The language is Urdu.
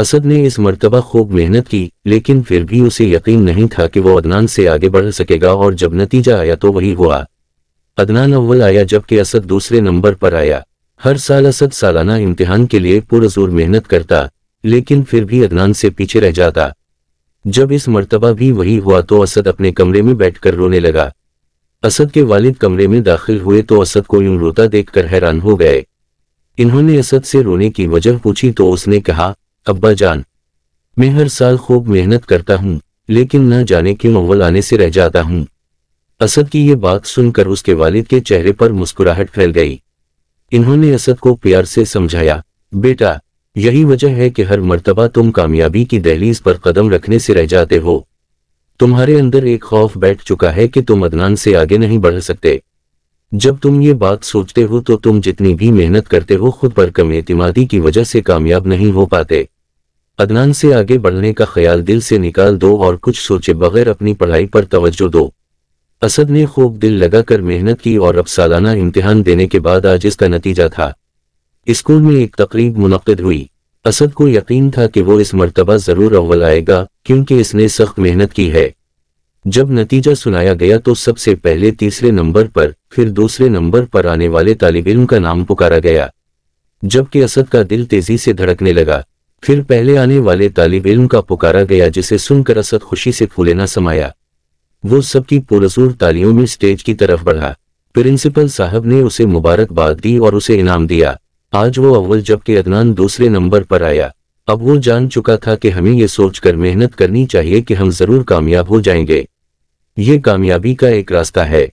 اسد نے اس مرتبہ خوب محنت کی، لیکن پھر بھی اسے یقین نہیں تھا کہ وہ عدنان سے آگے بڑھ سکے گا، اور جب نتیجہ آیا تو وہی ہوا۔ عدنان اول آیا جبکہ اسد دوسرے نمبر پر آیا۔ ہر سال اسد سالانہ امتحان کے لیے پرزور محنت کرتا، لیکن پھر بھی عدنان سے پیچھے رہ جاتا۔ جب اس مرتبہ بھی وہی ہوا تو اسد اپنے کمرے میں بیٹھ کر رونے لگا۔ اسد کے والد کمرے میں داخل ہوئے تو اسد کو یوں روتا دیکھ کر حیران ہو گئے۔ انہوں نے اسد سے رونے کی وجہ پوچھی تو اس نے کہا، ابا جان، میں ہر سال خوب محنت کرتا ہوں، لیکن نہ جانے کیوں اول آنے سے رہ جاتا ہوں۔ اسد کی یہ بات سن کر اس کے والد کے چہرے پر مسکراہٹ پھیل گئی۔ انہوں نے اسد کو پیار سے سمجھایا، بیٹا، یہی وجہ ہے کہ ہر مرتبہ تم کامیابی کی دہلیز پر قدم رکھنے سے رہ جاتے ہو۔ تمہارے اندر ایک خوف بیٹھ چکا ہے کہ تم عدنان سے آگے نہیں بڑھ سکتے۔ جب تم یہ بات سوچتے ہو تو تم جتنی بھی محنت کرتے ہو خود پر کم اعتمادی کی وجہ سے کامیاب نہیں ہو پاتے۔ عدنان سے آگے بڑھنے کا خیال دل سے نکال دو اور کچھ سوچے بغیر اپنی پڑھائی پر توجہ دو۔ اسد نے خوب دل لگا کر محنت کی اور اب سالانہ امتحان دینے کے بعد آج اس کا نتیجہ تھا۔ اسکول میں ایک تقریب منعقد ہوئی۔ اسد کو یقین تھا کہ وہ اس مرتبہ ضرور اول آئے گا کیونکہ اس نے سخت محنت کی ہے۔ جب نتیجہ سنایا گیا تو سب سے پہلے تیسرے نمبر پر، پھر دوسرے نمبر پر آنے والے طالب علم کا نام پکارا گیا، جبکہ اسد کا دل تیزی سے دھڑکنے لگا۔ پھر پہلے آنے والے طالب علم کا پکارا گیا جسے سن کر اسد خوشی سے پھولے نہ سمایا۔ وہ سب کی پرزور تالیوں میں سٹیج کی طرف بڑھا۔ پرنسپل صاحب نے اسے مبارکباد دی اور اسے انعام دیا۔ آج وہ اول جبکہ عدنان دوسرے نمبر پر آیا۔ اب وہ جان چکا تھا کہ ہمیں یہ سوچ کر محنت کرنی چاہیے کہ ہم ضرور کامیاب ہو جائیں گے۔ یہ کامیابی کا ایک راستہ ہے۔